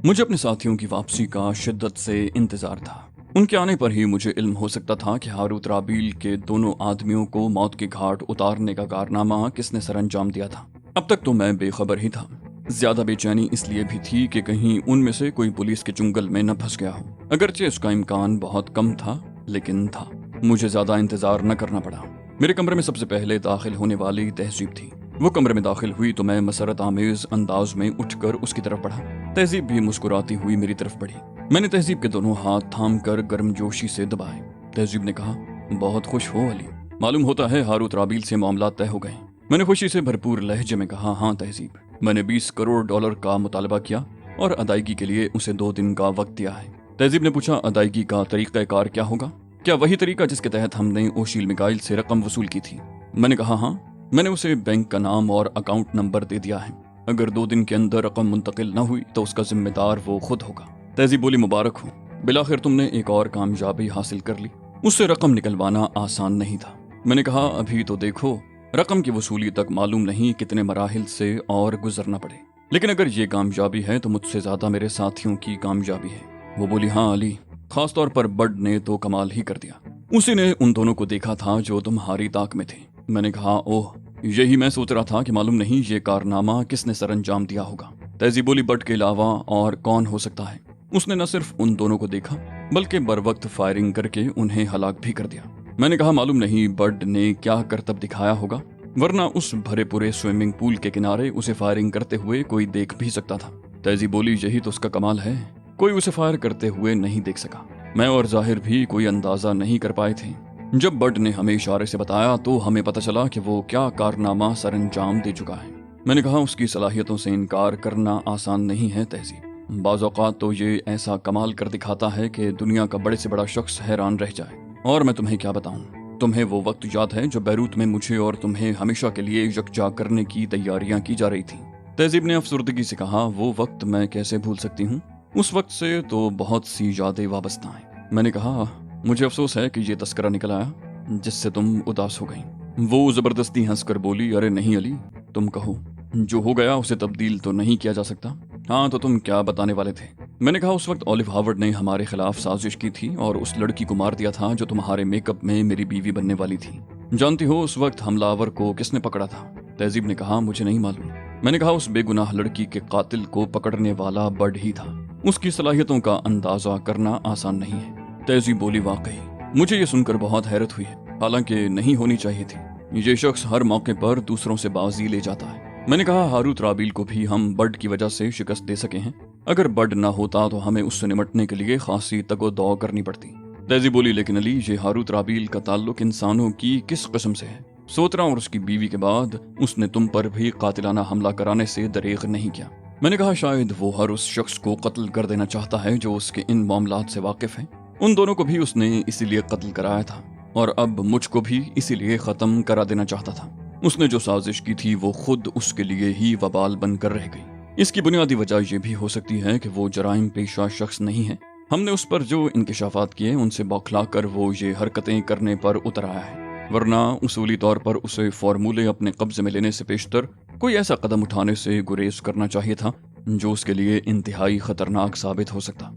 मुझे अपने साथियों की वापसी का शिद्दत से इंतजार था। उनके आने पर ही मुझे इल्म हो सकता था कि हारूत राबील के दोनों आदमियों को मौत के घाट उतारने का कारनामा किसने सर अंजाम दिया था। अब तक तो मैं बेखबर ही था। ज्यादा बेचैनी इसलिए भी थी कि कहीं उनमें से कोई पुलिस के चुंगल में न फंस गया हो। अगरचे उसका इम्कान बहुत कम था, लेकिन था। मुझे ज्यादा इंतजार न करना पड़ा। मेरे कमरे में सबसे पहले दाखिल होने वाली तहजीब थी। वो कमरे में दाखिल हुई तो मैं मसरत आमेज अंदाज में उठकर उसकी तरफ बढ़ा। तहजीब भी मुस्कुराती हुई मेरी तरफ बढ़ी। मैंने तहजीब के दोनों हाथ थाम कर गर्मजोशी से दबाए। तहजीब ने कहा, बहुत खुश हो अली, मालूम होता है हारूत राबील से मामला तय हो गए। मैंने खुशी से भरपूर लहजे में कहा, हाँ तहजीब, मैंने 20 करोड़ डॉलर का मुतालबा किया और अदायगी के लिए उसे 2 दिन का वक्त दिया है। तहजीब ने पूछा, अदायगी का तरीक़ाकार क्या होगा? क्या वही तरीका जिसके तहत हमने ओशील मिकाइल से रकम वसूल की थी? मैंने कहा, हाँ। मैंने उसे बैंक का नाम और अकाउंट नंबर दे दिया है। अगर 2 दिन के अंदर रकम मुंतकिल न हुई तो उसका जिम्मेदार वो खुद होगा। तहजीब बोली, मुबारक हो, बिलाखिर तुमने एक और कामयाबी हासिल कर ली। उससे रकम निकलवाना आसान नहीं था। मैंने कहा, अभी तो देखो, रकम की वसूली तक मालूम नहीं कितने मराहिल से और गुजरना पड़े, लेकिन अगर ये कामयाबी है तो मुझसे ज्यादा मेरे साथियों की कामयाबी है। वो बोली, हाँ अली, खासतौर पर बड ने तो कमाल ही कर दिया। उसी ने उन दोनों को देखा था जो तुम्हारी ताक में थे। मैंने कहा, ओह, यही मैं सोच रहा था कि मालूम नहीं ये कारनामा किसने सर अंजाम दिया होगा। तहजीब बोली, बट के अलावा और कौन हो सकता है? उसने न सिर्फ उन दोनों को देखा बल्कि बर वक्त फायरिंग करके उन्हें हलाक भी कर दिया। मैंने कहा, मालूम नहीं बड ने क्या करतब दिखाया होगा, वरना उस भरे पूरे स्विमिंग पूल के किनारे उसे फायरिंग करते हुए कोई देख भी सकता था। तहजीब बोली, यही तो उसका कमाल है, कोई उसे फायर करते हुए नहीं देख सका। मैं और जाहिर भी कोई अंदाजा नहीं कर पाए थे। जब बड ने हमें इशारे से बताया तो हमें पता चला कि वो क्या कारनामा सर अंजाम दे चुका है। मैंने कहा, उसकी सलाहियतों से इनकार करना आसान नहीं है तहजीब। बाज़ औक़ात तो ये ऐसा कमाल कर दिखाता है कि दुनिया का बड़े से बड़ा शख्स हैरान रह जाए। और मैं तुम्हें क्या बताऊं, तुम्हें वो वक्त याद है जो बैरूत में मुझे और तुम्हें हमेशा के लिए यकजा करने की तैयारियां की जा रही थी? तहजीब ने अफसुर्दगी से कहा, वो वक्त मैं कैसे भूल सकती हूँ, उस वक्त से तो बहुत सी यादें वाबस्ता हैं। मैंने कहा, मुझे अफसोस है कि ये तस्करा निकल आया जिससे तुम उदास हो गई। वो जबरदस्ती हंसकर बोली, अरे नहीं अली, तुम कहो, जो हो गया उसे तब्दील तो नहीं किया जा सकता। हाँ तो तुम क्या बताने वाले थे? मैंने कहा, उस वक्त ओलिव हार्वर्ड ने हमारे खिलाफ साजिश की थी और उस लड़की को मार दिया था जो तुम्हारे मेकअप में मेरी बीवी बनने वाली थी। जानती हो उस वक्त हमलावर को किसने पकड़ा था? तहजीब ने कहा, मुझे नहीं मालूम। मैंने कहा, उस बेगुनाह लड़की के कातिल को पकड़ने वाला बड ही था। उसकी सलाहियतों का अंदाजा करना आसान नहीं है। तहजीब बोली, वाकई मुझे ये सुनकर बहुत हैरत हुई है, हालांकि नहीं होनी चाहिए थी। ये शख्स हर मौके पर दूसरों से बाजी ले जाता है। मैंने कहा, हारूत राबील को भी हम बड की वजह से शिकस्त दे सके हैं। अगर बड ना होता तो हमें उससे निमटने के लिए खासी तगो-दौ करनी पड़ती। तहजीब बोली, लेकिन अली, ये हारूत राबील का ताल्लुक इंसानों की किस किस्म से है? सोतरा और उसकी बीवी के बाद उसने तुम पर भी कातिलाना हमला कराने से दरेग नहीं किया। मैंने कहा, शायद वो हर उस शख्स को कत्ल कर देना चाहता है जो उसके इन मामलात से वाकिफ है। उन दोनों को भी उसने इसीलिए कत्ल कराया था और अब मुझको भी इसीलिए खत्म करा देना चाहता था। उसने जो साजिश की थी वो खुद उसके लिए ही वबाल बनकर रह गई। इसकी बुनियादी वजह यह भी हो सकती है कि वो जराइम पेशा शख्स नहीं है। हमने उस पर जो इंकिशाफात किए उनसे बौखला कर वो ये हरकतें करने पर उतर आया है, वरना उसूली तौर पर उसे फार्मूले अपने कब्जे में लेने से पेशतर कोई ऐसा कदम उठाने से गुरेज करना चाहिए था जो उसके लिए इंतहाई खतरनाक साबित हो सकता।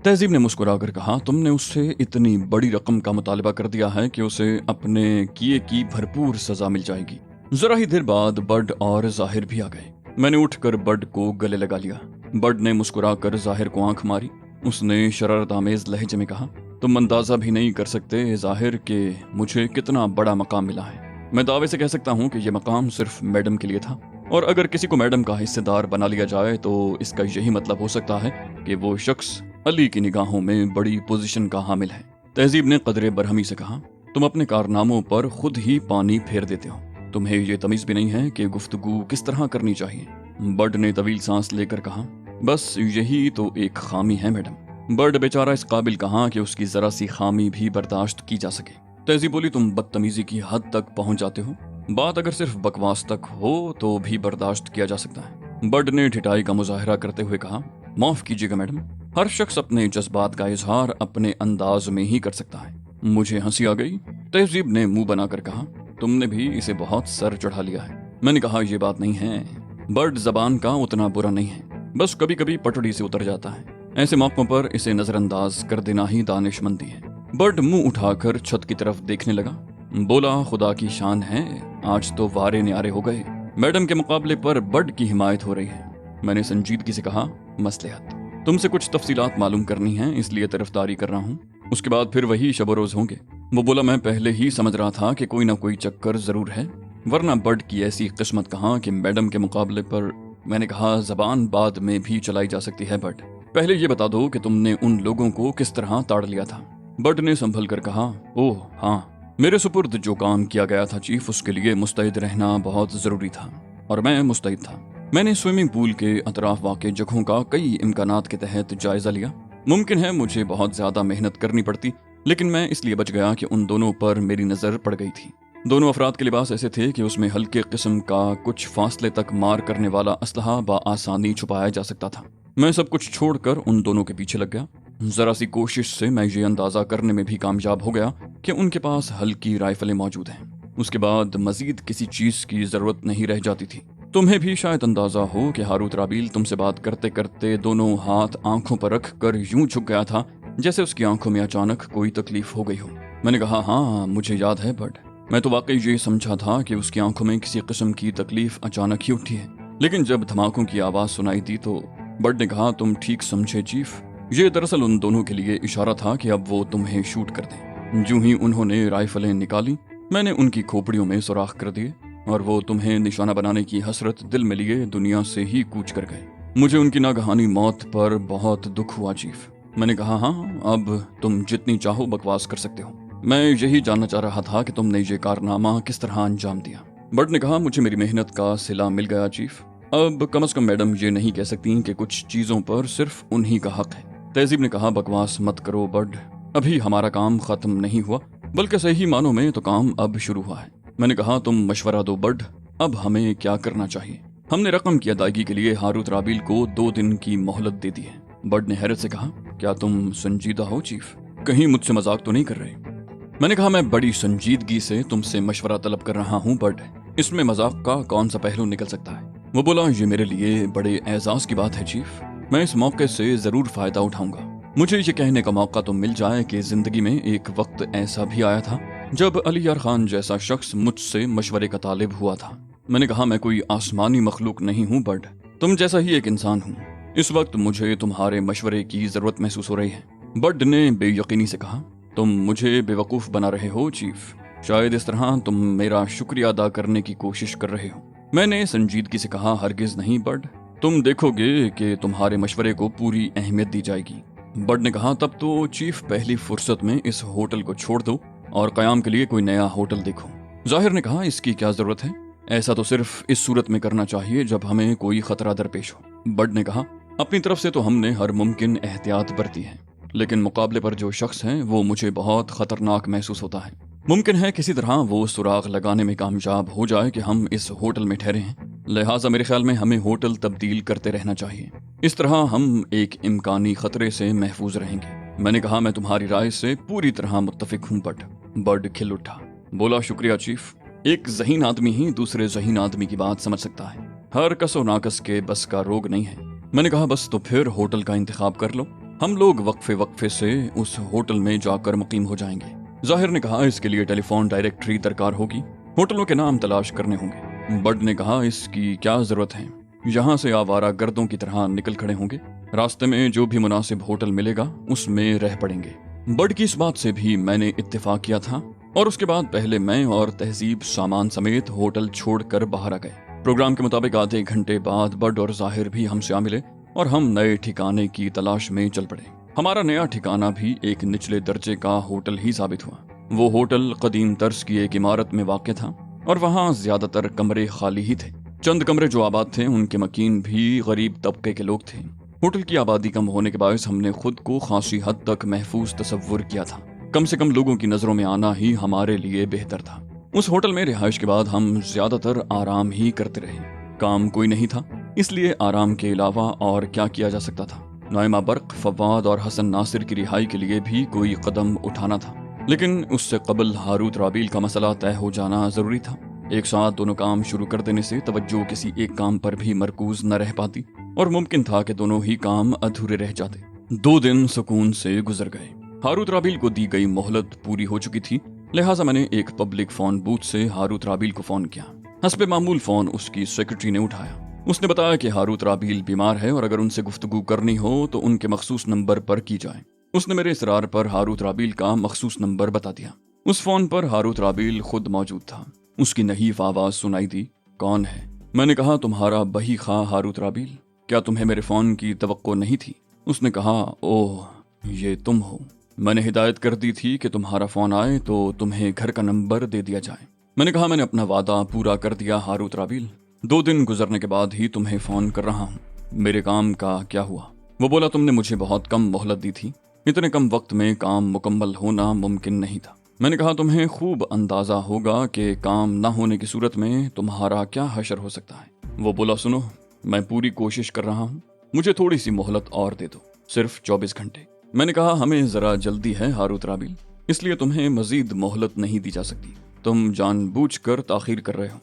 तहजीब ने मुस्कुराकर कहा, तुमने उससे इतनी बड़ी रकम का मुतालबा कर दिया है कि उसे अपने किए की भरपूर सजा मिल जाएगी। जरा ही देर बाद बड और जाहिर भी आ गए। मैंने उठकर बड को गले लगा लिया। बड ने मुस्कुराकर जाहिर को आंख मारी। उसने शरारत आमेज लहजे में कहा, तुम अंदाजा भी नहीं कर सकते जाहिर कि मुझे कितना बड़ा मकाम मिला है। मैं दावे से कह सकता हूँ कि यह मकाम सिर्फ मैडम के लिए था, और अगर किसी को मैडम का हिस्सेदार बना लिया जाए तो इसका यही मतलब हो सकता है कि वो शख्स अली की निगाहों में बड़ी पोजीशन का हामिल है। तहजीब ने कदरे बरहमी से कहा, तुम अपने कारनामों पर खुद ही पानी फेर देते हो। तुम्हें ये तमीज भी नहीं है कि गुफ्तगू किस तरह करनी चाहिए। बड ने तवील सांस लेकर कहा, बस यही तो एक खामी है मैडम। बड बेचारा इस काबिल कहाँ कि उसकी जरा सी खामी भी बर्दाश्त की जा सके। तहजीब बोली, तुम बदतमीजी की हद तक पहुंच जाते हो। बात अगर सिर्फ बकवास तक हो तो भी बर्दाश्त किया जा सकता है। बड ने ठिठाई का मुजाहरा करते हुए कहा, माफ कीजिएगा मैडम, हर शख्स अपने जज्बात का इजहार अपने अंदाज में ही कर सकता है। मुझे हंसी आ गई। तहजीब ने मुंह बनाकर कहा, तुमने भी इसे बहुत सर चढ़ा लिया है। मैंने कहा, यह बात नहीं है, बर्ड जबान का उतना बुरा नहीं है। बस कभी कभी पटड़ी से उतर जाता है। ऐसे मौकों पर इसे नजरअंदाज कर देना ही दानिशमंदी है। बर्ड मुंह उठाकर छत की तरफ देखने लगा। बोला, खुदा की शान है, आज तो वारे न्यारे हो गए। मैडम के मुकाबले पर बर्ड की हिमायत हो रही है। मैंने संजीदगी से कहा, मसलहत, तुमसे कुछ तफसीलात मालूम करनी है, इसलिए तरफदारी कर रहा हूँ। उसके बाद फिर वही शब रोज होंगे। वो बोला, मैं पहले ही समझ रहा था कि कोई ना कोई चक्कर जरूर है, वरना बर्ड की ऐसी किस्मत कहाँ कि मैडम के मुकाबले पर। मैंने कहा, जबान बाद में भी चलाई जा सकती है बर्ड, पहले ये बता दो कि तुमने उन लोगों को किस तरह ताड़ लिया था। बर्ड ने संभल कर कहा, ओह हाँ, मेरे सुपुर्द जो काम किया गया था चीफ, उसके लिए मुस्तैद रहना बहुत जरूरी था और मैं मुस्तैद था। मैंने स्विमिंग पूल के अतराफ वाक़े जगहों का कई इम्कानात के तहत जायजा लिया। मुमकिन है मुझे बहुत ज्यादा मेहनत करनी पड़ती, लेकिन मैं इसलिए बच गया कि उन दोनों पर मेरी नजर पड़ गई थी। दोनों अफराद के लिबास ऐसे थे कि उसमें हल्के किस्म का कुछ फासले तक मार करने वाला असलहा बआसानी छुपाया जा सकता था। मैं सब कुछ छोड़कर उन दोनों के पीछे लग गया। जरा सी कोशिश से मैं ये अंदाजा करने में भी कामयाब हो गया कि उनके पास हल्की राइफलें मौजूद हैं। उसके बाद मजीद किसी चीज की जरूरत नहीं रह जाती थी। तुम्हें भी शायद अंदाजा हो कि हारूत राबील तुमसे बात करते करते दोनों हाथ आंखों पर रख कर यूं झुक गया था जैसे उसकी आंखों में अचानक कोई तकलीफ हो गई हो। मैंने कहा, हाँ मुझे याद है बट मैं तो वाकई ये समझा था कि उसकी आंखों में किसी किस्म की तकलीफ अचानक ही उठी है, लेकिन जब धमाकों की आवाज सुनाई दी तो बट ने कहा, तुम ठीक समझे चीफ, ये दरअसल उन दोनों के लिए इशारा था कि अब वो तुम्हें शूट कर दें। जो ही उन्होंने राइफलें निकाली, मैंने उनकी खोपड़ियों में सुराख कर दिए और वो तुम्हें निशाना बनाने की हसरत दिल में लिए दुनिया से ही कूच कर गए। मुझे उनकी नागहानी मौत पर बहुत दुख हुआ चीफ। मैंने कहा, हाँ अब तुम जितनी चाहो बकवास कर सकते हो, मैं यही जानना चाह रहा था कि तुमने ये कारनामा किस तरह अंजाम दिया। बट ने कहा, मुझे मेरी मेहनत का सिला मिल गया चीफ। अब कम से कम मैडम ये नहीं कह सकती कि कुछ चीजों पर सिर्फ उन्हीं का हक है। तहजीब ने कहा, बकवास मत करो बड, अभी हमारा काम खत्म नहीं हुआ, बल्कि सही मानों में तो काम अब शुरू हुआ है। मैंने कहा, तुम मशवरा दो बड, अब हमें क्या करना चाहिए। हमने रकम की अदायगी के लिए हारूत राबील को 2 दिन की मोहलत दे दी है। बड ने हैरत से कहा, क्या तुम संजीदा हो चीफ, कहीं मुझसे मजाक तो नहीं कर रहे। मैंने कहा, मैं बड़ी संजीदगी से तुमसे मशवरा तलब कर रहा हूँ बड, इसमें मजाक का कौन सा पहलू निकल सकता है। वो बोला, ये मेरे लिए बड़े एजाज की बात है चीफ, मैं इस मौके से जरूर फायदा उठाऊंगा। मुझे ये कहने का मौका तो मिल जाए कि जिंदगी में एक वक्त ऐसा भी आया था जब अली यार खान जैसा शख्स मुझसे मशवरे का तालिब हुआ था। मैंने कहा, मैं कोई आसमानी मखलूक नहीं हूँ बड, तुम जैसा ही एक इंसान हूँ। इस वक्त मुझे तुम्हारे मशवरे की जरूरत महसूस हो रही है। बड ने बेयकीनी से कहा, तुम मुझे बेवकूफ बना रहे हो चीफ, शायद इस तरह तुम मेरा शुक्रिया अदा करने की कोशिश कर रहे हो। मैंने संजीदगी से कहा, हरगिज नहीं बड, तुम देखोगे कि तुम्हारे मशवरे को पूरी अहमियत दी जाएगी। बड ने कहा, तब तो चीफ पहली फुर्सत में इस होटल को छोड़ दो और कयाम के लिए कोई नया होटल देखो। जाहिर ने कहा, इसकी क्या जरूरत है, ऐसा तो सिर्फ इस सूरत में करना चाहिए जब हमें कोई खतरा दरपेश हो। बड ने कहा, अपनी तरफ से तो हमने हर मुमकिन एहतियात बरती है, लेकिन मुकाबले पर जो शख्स है वो मुझे बहुत खतरनाक महसूस होता है। मुमकिन है किसी तरह वो सुराग लगाने में कामयाब हो जाए कि हम इस होटल में ठहरे हैं, लिहाजा मेरे ख्याल में हमें होटल तब्दील करते रहना चाहिए। इस तरह हम एक इम्कानी खतरे से महफूज रहेंगे। मैंने कहा, मैं तुम्हारी राय से पूरी तरह मुत्तफिक हूँ बट। बर्ड खिल उठा, बोला, शुक्रिया चीफ, एक ज़हीन आदमी ही दूसरे ज़हीन आदमी की बात समझ सकता है, हर कस और नाकस के बस का रोग नहीं है। मैंने कहा, बस तो फिर होटल का इंतखाब कर लो, हम लोग वक्फे वक्फे से उस होटल में जाकर मुकीम हो जाएंगे। जाहिर ने कहा, इसके लिए टेलीफोन डायरेक्टरी दरकार होगी, होटलों के नाम तलाश करने होंगे। बर्ड ने कहा, इसकी क्या जरूरत है, यहाँ से आवारा गर्दों की तरह निकल खड़े होंगे, रास्ते में जो भी मुनासिब होटल मिलेगा उसमें रह पड़ेंगे। बर्ड की इस बात से भी मैंने इत्तेफाक किया था और उसके बाद पहले मैं और तहजीब सामान समेत होटल छोड़कर बाहर आ गए। प्रोग्राम के मुताबिक आधे घंटे बाद बर्ड और जाहिर भी हमसे आ मिले और हम नए ठिकाने की तलाश में चल पड़े। हमारा नया ठिकाना भी एक निचले दर्जे का होटल ही साबित हुआ। वो होटल कदीम तर्ज की एक इमारत में वाक़ था और वहाँ ज्यादातर कमरे खाली ही थे। चंद कमरे जो आबाद थे उनके मकीन भी गरीब तबके के लोग थे। होटल की आबादी कम होने के बायस हमने खुद को खासी हद तक महफूज तसव्वुर किया था। कम से कम लोगों की नजरों में आना ही हमारे लिए बेहतर था। उस होटल में रिहाइश के बाद हम ज्यादातर आराम ही करते रहे। काम कोई नहीं था, इसलिए आराम के अलावा और क्या किया जा सकता था। नाइमा बर्क, फवाद और हसन नासिर की रिहाई के लिए भी कोई कदम उठाना था, लेकिन उससे कबल हारूत राबील का मसला तय हो जाना जरूरी था। ایک ساتھ دونوں کام شروع کر دینے سے توجہ کسی ایک کام پر بھی مرکوز نہ رہ پاتی اور ممکن تھا کہ دونوں ہی کام ادھورے رہ جاتے۔ 2 دن سکون سے گزر گئے۔ ہاروت رابیل کو دی گئی مہلت پوری ہو چکی تھی، لہٰذا میں نے ایک پبلک فون بوتھ سے ہاروت رابیل کو فون کیا۔ حسب معمول فون اس کی سیکرٹری نے اٹھایا۔ اس نے بتایا کہ ہاروت رابیل بیمار ہے اور اگر ان سے گفتگو کرنی ہو تو ان کے مخصوص نمبر پر کی جائے۔ اس نے میرے اصرار پر ہاروت رابیل کا مخصوص نمبر بتا دیا۔ اس فون پر ہاروت رابیل خود موجود تھا۔ اس کی نحیف آواز سنائی دی، کون ہے؟ میں نے کہا، تمہارا بہی خواہ ہاروت رابیل، کیا تمہیں میرے فون کی توقع نہیں تھی؟ اس نے کہا، اوہ یہ تم ہو۔ میں نے ہدایت کر دی تھی کہ تمہارا فون آئے تو تمہیں گھر کا نمبر دے دیا جائے۔ میں نے کہا، میں نے اپنا وعدہ پورا کر دیا ہاروت رابیل، 2 دن گزرنے کے بعد ہی تمہیں فون کر رہا ہوں۔ میرے کام کا کیا ہوا؟ وہ بولا، تم نے مجھے بہت کم مہلت دی تھی، اتنے کم وقت میں کام مکمل ہونا ممکن نہیں تھا۔ میں نے کہا، تمہیں خوب اندازہ ہوگا کہ کام نہ ہونے کی صورت میں تمہارا کیا حشر ہو سکتا ہے۔ وہ بولا، سنو، میں پوری کوشش کر رہا ہوں، مجھے تھوڑی سی مہلت اور دے دو، صرف 24 گھنٹے۔ میں نے کہا، ہمیں ذرا جلدی ہے ہاروت رابیل، اس لیے تمہیں مزید مہلت نہیں دی جا سکتی، تم جان بوجھ کر تاخیر کر رہے ہو۔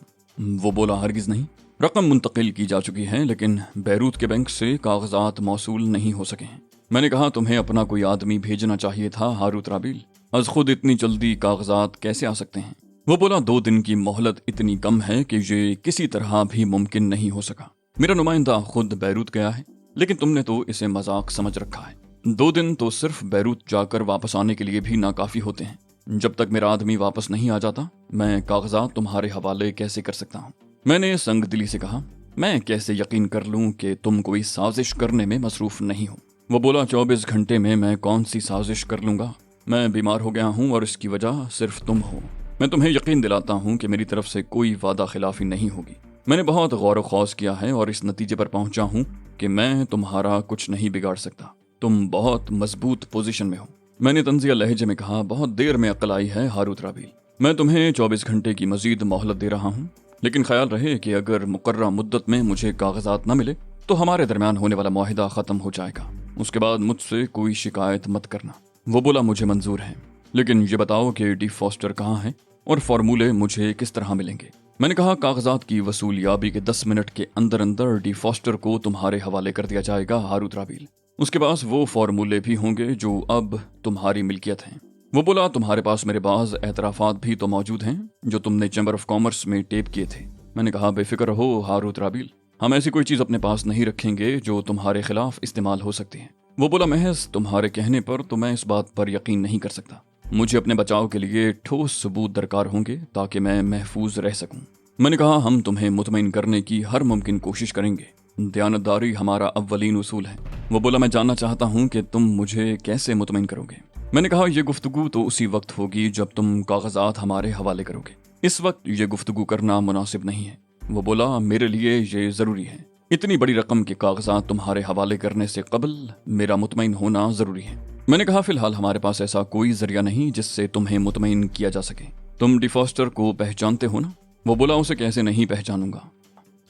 وہ بولا، ہرگز نہیں، رقم منتقل کی جا چکی ہے لیکن بیروت کے بینک سے کاغذات موصول نہیں ہو سکے ہیں۔ میں نے کہا، تمہیں اپنا کوئی آدمی بھیجنا چاہیے تھا ہاروت رابیل، از خود اتنی جلدی کاغذات کیسے آ سکتے ہیں؟ وہ بولا، 2 دن کی مہلت اتنی کم ہے کہ یہ کسی طرح بھی ممکن نہیں ہو سکا۔ میرا نمائندہ خود بیروت گیا ہے، لیکن تم نے تو اسے مذاق سمجھ رکھا ہے۔ 2 دن تو صرف بیروت جا کر واپس آنے کے لیے بھی ناکافی ہوتے ہیں۔ جب تک میرا آدمی واپس نہیں آ جاتا، میں کاغذات تمہارے حوالے کیسے کر سکتا ہوں؟ میں نے سنگ دلی سے کہا، میں کیسے یقین کر لوں کہ تم کوئی سازش کرنے میں مصروف نہیں ہو؟ وہ بولا، 24 گھنٹے میں کون سی سازش کر لوں گا؟ میں بیمار ہو گیا ہوں اور اس کی وجہ صرف تم ہو۔ میں تمہیں یقین دلاتا ہوں کہ میری طرف سے کوئی وعدہ خلافی نہیں ہوگی۔ میں نے بہت غور و خوض کیا ہے اور اس نتیجے پر پہنچا ہوں کہ میں تمہارا کچھ نہیں بگاڑ سکتا، تم بہت مضبوط پوزیشن میں ہو۔ میں نے طنزیہ لہجے میں کہا، بہت دیر میں عقل آئی ہے ہاروت رابیل، میں تمہیں 24 گھنٹے کی مزید مہلت دے رہا ہوں، لیکن خیال رہے کہ اگر مقررہ مدت میں مجھے کاغذات نہ ملے تو ہمارے درمیان ہونے والا معاہدہ ختم ہو جائے گا۔ اس کے بعد مجھ سے کوئی شکایت مت کرنا۔ وہ بولا، مجھے منظور ہے، لیکن یہ بتاؤ کہ ڈی فاسٹر کہاں ہے اور فارمولے مجھے کس طرح ملیں گے؟ میں نے کہا، کاغذات کی وصولیابی کے 10 منٹ کے اندر ڈی فاسٹر کو تمہارے حوالے کر دیا جائے گا ہاروت رابیل۔ اس کے پاس وہ فارمولے بھی ہوں گے جو اب تمہاری ملکیت ہیں۔ وہ بولا، تمہارے پاس میرے بعض اعترافات بھی تو موجود ہیں جو تم نے چیمبر آف کامرس میں ٹیپ کیے تھے۔ میں نے کہا، بے فکر رہو ہاروت رابیل، ہم ایسی کوئی چیز اپنے پاس نہیں رکھیں گے جو تمہارے خلاف استعمال ہو سکتی ہے۔ وہ بولا، محض تمہارے کہنے پر تو میں اس بات پر یقین نہیں کر سکتا، مجھے اپنے بچاؤ کے لیے ٹھوس ثبوت درکار ہوں گے تاکہ میں محفوظ رہ سکوں۔ میں نے کہا، ہم تمہیں مطمئن کرنے کی ہر ممکن کوشش کریں گے، دیانتداری ہمارا اولین اصول ہے۔ وہ بولا، میں جاننا چاہتا ہوں کہ تم مجھے کیسے مطمئن کرو گے؟ میں نے کہا، یہ گفتگو تو اسی وقت ہوگی جب تم کاغذات ہمارے حوالے کرو گے، اس وقت یہ گفتگو کرنا مناسب نہیں ہے۔ وہ بولا، میرے لیے یہ ضروری ہے، اتنی بڑی رقم کے کاغذات تمہارے حوالے کرنے سے قبل میرا مطمئن ہونا ضروری ہے۔ میں نے کہا، فی الحال ہمارے پاس ایسا کوئی ذریعہ نہیں جس سے تمہیں مطمئن کیا جا سکے۔ تم ڈی فاسٹر کو پہچانتے ہو نا؟ وہ بولا، اسے کیسے نہیں پہچانوں گا،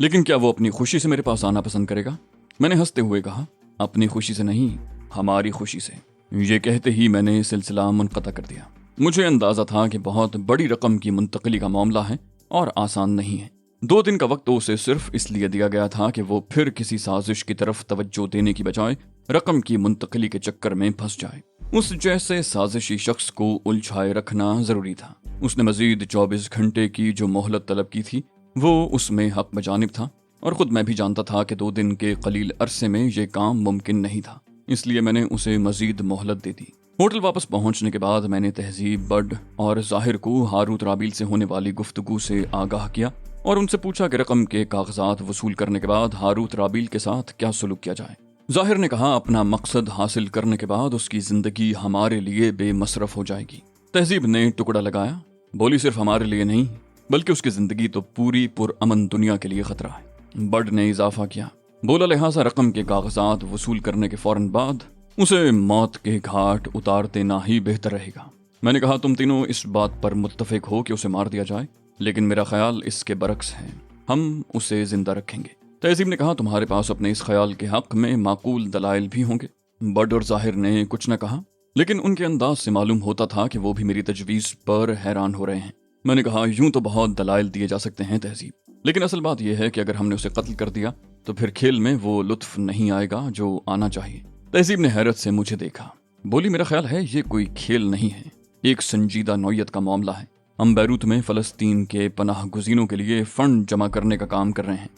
لیکن کیا وہ اپنی خوشی سے میرے پاس آنا پسند کرے گا؟ میں نے ہنستے ہوئے کہا، اپنی خوشی سے نہیں، ہماری خوشی سے۔ یہ کہتے ہی میں نے سلسلہ منقطع کر دیا۔ مجھے اندازہ تھا کہ بہت بڑی رقم کی منتقلی کا معاملہ ہے اور آسان نہیں ہے۔ 2 دن کا وقت تو اسے صرف اس لیے دیا گیا تھا کہ وہ پھر کسی سازش کی طرف توجہ دینے کی بجائے رقم کی منتقلی کے چکر میں پھنس جائے۔ اس جیسے سازشی شخص کو الجھائے رکھنا ضروری تھا۔ اس نے مزید 24 گھنٹے کی جو مہلت طلب کی تھی وہ اس میں حق بجانب تھا، اور خود میں بھی جانتا تھا کہ 2 دن کے قلیل عرصے میں یہ کام ممکن نہیں تھا، اس لیے میں نے اسے مزید مہلت دے دی۔ ہوٹل واپس پہنچنے کے بعد میں نے تہذیب، بڈ اور ظاہر کو ہاروت رابیل سے ہونے والی گفتگو سے آگاہ کیا اور ان سے پوچھا کہ رقم کے کاغذات وصول کرنے کے بعد ہاروت رابیل کے ساتھ کیا سلوک کیا جائے۔ ظاہر نے کہا، اپنا مقصد حاصل کرنے کے بعد اس کی زندگی ہمارے لیے بے مصرف ہو جائے گی۔ تہذیب نے ٹکڑا لگایا، بولی، صرف ہمارے لیے نہیں بلکہ اس کی زندگی تو پوری پرامن دنیا کے لیے خطرہ ہے۔ بڈ نے اضافہ کیا، بولا، لہٰذا رقم کے کاغذات وصول کرنے کے فوراً بعد اسے موت کے گھاٹ اتار دینا ہی بہتر رہے گا۔ میں نے کہا، تم تینوں اس بات پر متفق ہو کہ اسے مار دیا جائے، لیکن میرا خیال اس کے برعکس ہے، ہم اسے زندہ رکھیں گے۔ تہذیب نے کہا، تمہارے پاس اپنے اس خیال کے حق میں معقول دلائل بھی ہوں گے۔ بڈ اور ظاہر نے کچھ نہ کہا، لیکن ان کے انداز سے معلوم ہوتا تھا کہ وہ بھی میری تجویز پر حیران ہو رہے ہیں۔ میں نے کہا یوں تو بہت دلائل دیے جا سکتے ہیں تہذیب، لیکن اصل بات یہ ہے کہ اگر ہم نے اسے قتل کر دیا تو پھر کھیل میں وہ لطف نہیں آئے گا جو آنا چاہیے۔ تہذیب نے حیرت سے مجھے دیکھا، بولی میرا خیال ہے یہ کوئی کھیل نہیں ہے، ایک سنجیدہ نوعیت کا معاملہ ہے۔ ہم بیروت میں فلسطین کے پناہ گزینوں کے لیے فنڈ جمع کرنے کا کام کر رہے ہیں۔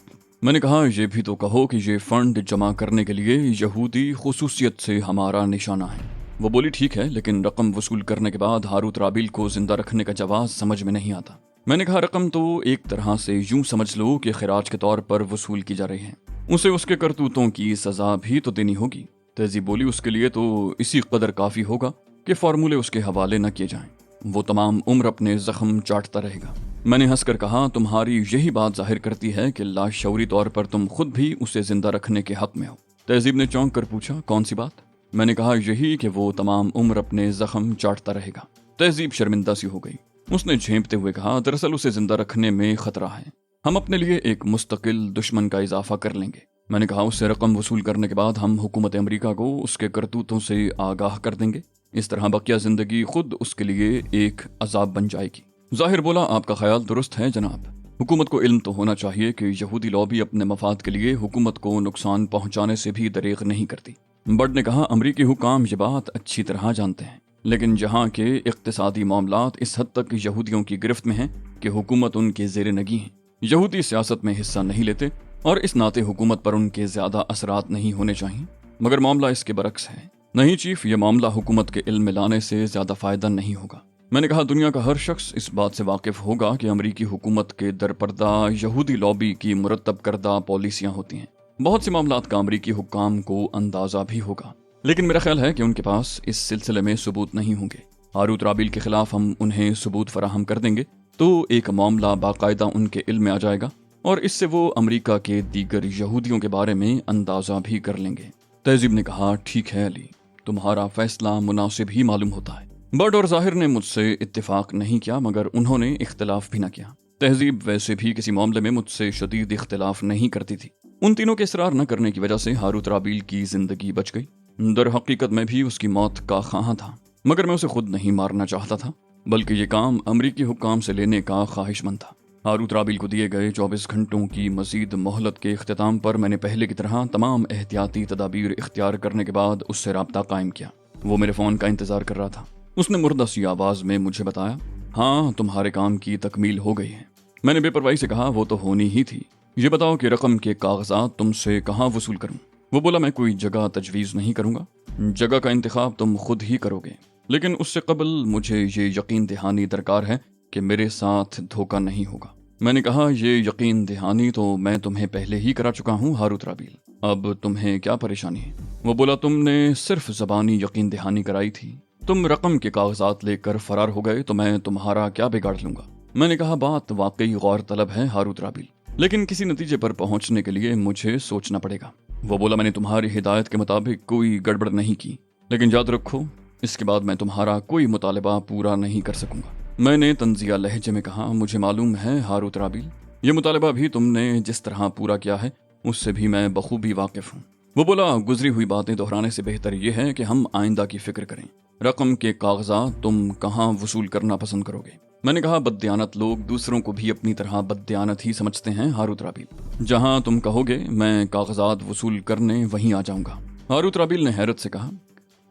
میں نے کہا یہ بھی تو کہو کہ یہ فنڈ جمع کرنے کے لیے یہودی خصوصیت سے ہمارا نشانہ ہے۔ وہ بولی ٹھیک ہے، لیکن رقم وصول کرنے کے بعد ہاروت رابیل کو زندہ رکھنے کا جواز سمجھ میں نہیں آتا۔ میں نے کہا رقم تو ایک طرح سے یوں سمجھ لو کہ خراج کے طور پر وصول کی جا رہی ہے، اسے اس کے کرتوتوں کی سزا بھی تو دینی ہوگی۔ تہذیب بولی اس کے لیے تو اسی قدر کافی ہوگا کہ فارمولے اس کے حوالے نہ کیے جائیں، وہ تمام عمر اپنے زخم چاٹتا رہے گا۔ میں نے ہنس کر کہا تمہاری یہی بات ظاہر کرتی ہے کہ لاشعوری طور پر تم خود بھی اسے زندہ رکھنے کے حق میں ہو۔ تہذیب نے چونک کر پوچھا کون سی بات؟ میں نے کہا یہی کہ وہ تمام عمر اپنے زخم چاٹتا رہے گا۔ تہذیب شرمندہ سی ہو گئی، اس نے جھینپتے ہوئے کہا دراصل اسے زندہ رکھنے میں خطرہ ہے، ہم اپنے لیے ایک مستقل دشمن کا اضافہ کر لیں گے۔ میں نے کہا اس سے رقم وصول کرنے کے بعد ہم حکومت امریکہ کو اس کے کرتوتوں سے آگاہ کر دیں گے، اس طرح بقیہ زندگی خود اس کے لیے ایک عذاب بن جائے گی۔ ظاہر بولا آپ کا خیال درست ہے جناب، حکومت کو علم تو ہونا چاہیے کہ یہودی لابی اپنے مفاد کے لیے حکومت کو نقصان پہنچانے سے بھی دریغ نہیں کرتی۔ بٹ نے کہا امریکی حکام یہ بات اچھی طرح جانتے ہیں، لیکن جہاں کے اقتصادی معاملات اس حد تک یہودیوں کی گرفت میں ہیں کہ حکومت ان کے زیر نگی ہیں، یہودی سیاست میں حصہ نہیں لیتے اور اس ناطے حکومت پر ان کے زیادہ اثرات نہیں ہونے چاہیے، مگر معاملہ اس کے برعکس ہے۔ نہیں چیف، یہ معاملہ حکومت کے علم میں لانے سے زیادہ فائدہ نہیں ہوگا۔ میں نے کہا دنیا کا ہر شخص اس بات سے واقف ہوگا کہ امریکی حکومت کے درپردہ یہودی لابی کی مرتب کردہ پالیسیاں ہوتی ہیں، بہت سے معاملات کا امریکی حکام کو اندازہ بھی ہوگا، لیکن میرا خیال ہے کہ ان کے پاس اس سلسلے میں ثبوت نہیں ہوں گے۔ ہاروت رابیل کے خلاف ہم انہیں ثبوت فراہم کر دیں گے تو ایک معاملہ باقاعدہ ان کے علم میں آ جائے گا اور اس سے وہ امریکہ کے دیگر یہودیوں کے بارے میں اندازہ بھی کر لیں گے۔ تہذیب نے کہا ٹھیک ہے علی، تمہارا فیصلہ مناسب ہی معلوم ہوتا ہے۔ برڈ اور ظاہر نے مجھ سے اتفاق نہیں کیا، مگر انہوں نے اختلاف بھی نہ کیا۔ تہذیب ویسے بھی کسی معاملے میں مجھ سے شدید اختلاف نہیں کرتی تھی۔ ان تینوں کے اصرار نہ کرنے کی وجہ سے ہاروت رابیل کی زندگی بچ گئی۔ در حقیقت میں بھی اس کی موت کا خواہاں تھا، مگر میں اسے خود نہیں مارنا چاہتا تھا، بلکہ یہ کام امریکی حکام سے لینے کا خواہش مند تھا۔ ہاروت رابیل کو دیے گئے 24 گھنٹوں کی مزید مہلت کے اختتام پر میں نے پہلے کی طرح تمام احتیاطی تدابیر اختیار کرنے کے بعد اس سے رابطہ قائم کیا۔ وہ میرے فون کا انتظار کر رہا تھا۔ اس نے مردہ سی آواز میں مجھے بتایا ہاں تمہارے کام کی تکمیل ہو گئی ہے۔ میں نے بے پرواہی سے کہا وہ تو ہونی ہی تھی، یہ بتاؤ کہ رقم کے کاغذات تم سے کہاں وصول کروں؟ وہ بولا میں کوئی جگہ تجویز نہیں کروں گا، جگہ کا انتخاب تم خود ہی کرو گے، لیکن اس سے قبل مجھے یہ یقین دہانی درکار ہے کہ میرے ساتھ دھوکہ نہیں ہوگا۔ میں نے کہا یہ یقین دہانی تو میں تمہیں پہلے ہی کرا چکا ہوں ہاروت رابیل، اب تمہیں کیا پریشانی ہے؟ وہ بولا تم نے صرف زبانی یقین دہانی کرائی تھی، تم رقم کے کاغذات لے کر فرار ہو گئے تو میں تمہارا کیا بگاڑ لوں گا؟ میں نے کہا بات واقعی غور طلب ہے ہاروت رابیل، لیکن کسی نتیجے پر پہنچنے کے لیے مجھے سوچنا پڑے گا۔ وہ بولا میں نے تمہاری ہدایت کے مطابق کوئی گڑبڑ نہیں کی، لیکن یاد رکھو اس کے بعد میں تمہارا کوئی مطالبہ پورا نہیں کر سکوں گا۔ میں نے طنزیہ لہجے میں کہا مجھے معلوم ہے ہاروت رابیل، یہ مطالبہ بھی تم نے جس طرح پورا کیا ہے اس سے بھی میں بخوبی واقف ہوں۔ وہ بولا گزری ہوئی باتیں دہرانے سے بہتر یہ ہے کہ ہم آئندہ کی فکر کریں، رقم کے کاغذات تم کہاں وصول کرنا پسند کرو گے؟ میں نے کہا بددیانت لوگ دوسروں کو بھی اپنی طرح بددیانت ہی سمجھتے ہیں ہاروت رابیل، جہاں تم کہو گے میں کاغذات وصول کرنے وہیں آ جاؤں گا۔ ہاروت رابیل نے حیرت سے کہا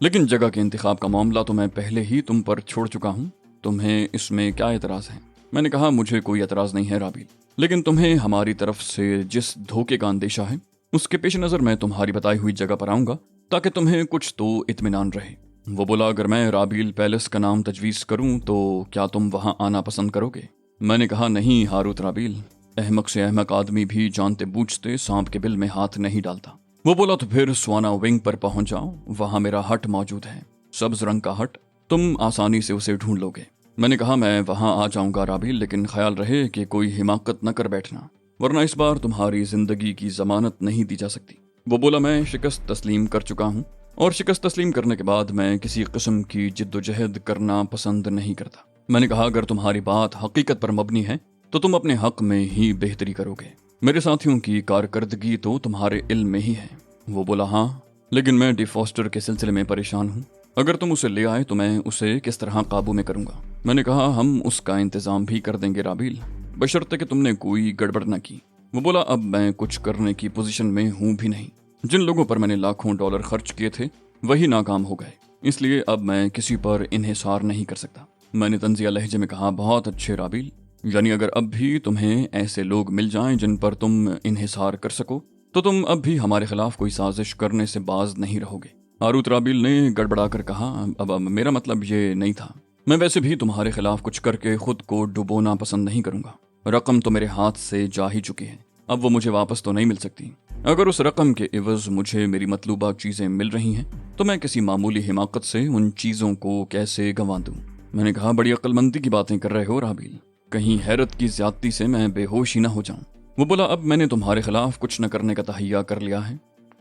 لیکن جگہ کے انتخاب کا معاملہ تو میں پہلے ہی تم پر چھوڑ چکا ہوں، تمہیں اس میں کیا اعتراض ہے؟ میں نے کہا مجھے کوئی اعتراض نہیں ہے رابیل، لیکن تمہیں ہماری طرف سے جس دھوکے کا اندیشہ ہے اس کے پیش نظر میں تمہاری بتائی ہوئی جگہ پر آؤں گا تاکہ تمہیں کچھ تو اطمینان رہے۔ وہ بولا اگر میں رابیل پیلس کا نام تجویز کروں تو کیا تم وہاں آنا پسند کرو گے؟ میں نے کہا نہیں ہاروت رابیل، احمق سے احمق آدمی بھی جانتے بوجھتے سانپ کے بل میں ہاتھ نہیں ڈالتا۔ وہ بولا تو پھر سوانا ونگ پر پہنچ جاؤ، وہاں میرا ہٹ موجود ہے، سبز رنگ کا ہٹ، تم آسانی سے اسے ڈھونڈ لو گے۔ میں نے کہا میں وہاں آ جاؤں گا رابیل، لیکن خیال رہے کہ کوئی حماقت نہ کر بیٹھنا، ورنہ اس بار تمہاری زندگی کی ضمانت نہیں دی جا سکتی۔ وہ بولا میں شکست تسلیم کر چکا ہوں اور شکست تسلیم کرنے کے بعد میں کسی قسم کی جد و جہد کرنا پسند نہیں کرتا۔ میں نے کہا اگر تمہاری بات حقیقت پر مبنی ہے تو تم اپنے حق میں ہی بہتری کرو گے، میرے ساتھیوں کی کارکردگی تو تمہارے علم میں ہی ہے۔ وہ بولا ہاں، لیکن میں ڈی فاسٹر کے سلسلے میں پریشان ہوں، अगर तुम उसे ले आए तो मैं उसे किस तरह काबू में करूंगा? मैंने कहा, हम उसका इंतजाम भी कर देंगे राबील, बशर्ते कि तुमने कोई गड़बड़ न की। वो बोला, अब मैं कुछ करने की पोजीशन में हूं भी नहीं। जिन लोगों पर मैंने लाखों डॉलर खर्च किए थे वही नाकाम हो गए, इसलिए अब मैं किसी पर इन्हिसार नहीं कर सकता। मैंने तंजिया लहजे में कहा, बहुत अच्छे राबील, यानी अगर अब भी तुम्हें ऐसे लोग मिल जाएं जिन पर तुम इन्हिसार कर सको तो तुम अब भी हमारे खिलाफ कोई साजिश करने से बाज नहीं रहोगे। हारूत राबील ने गड़बड़ा कर कहा, अब मेरा मतलब ये नहीं था। मैं वैसे भी तुम्हारे खिलाफ कुछ करके खुद को डुबोना पसंद नहीं करूंगा। रकम तो मेरे हाथ से जा ही चुकी है, अब वो मुझे वापस तो नहीं मिल सकती। अगर उस रकम के इवज मुझे मेरी मतलूबा चीजें मिल रही हैं तो मैं किसी मामूली हिमाकत से उन चीजों को कैसे गंवा दूं? मैंने कहा, बड़ी अक्लमंदी की बातें कर रहे हो राबील, कहीं हैरत की ज्यादती से मैं बेहोश ही ना हो जाऊं। वो बोला, अब मैंने तुम्हारे खिलाफ कुछ न करने का तहैया कर लिया है।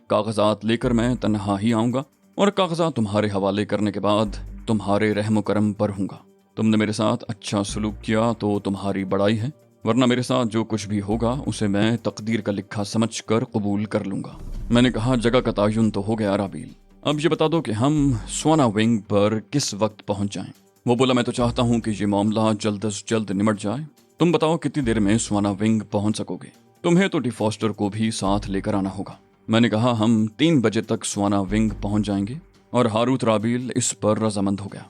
कागजात लेकर मैं तन्हा ही आऊंगा और कागजात तुम्हारे हवाले करने के बाद तुम्हारे रहम करम पर हूंगा। तुमने मेरे साथ अच्छा सलूक किया तो तुम्हारी बड़ाई है, वरना मेरे साथ जो कुछ भी होगा उसे मैं तकदीर का लिखा समझकर कबूल कर लूंगा। मैंने कहा, जगह का तयन तो हो गया राबील, अब ये बता दो कि हम स्वाना विंग पर किस वक्त पहुंच जाएं। वो बोला, मैं तो चाहता हूं कि ये मामला जल्द से जल्द निमट जाए। तुम बताओ कितनी देर में स्वाना विंग पहुंच सकोगे? तुम्हें तो डी फॉस्टर को भी साथ लेकर आना होगा। मैंने कहा, हम 3 बजे तक स्वाना विंग पहुंच जाएंगे और हारूत राबील इस पर रजामंद हो गया।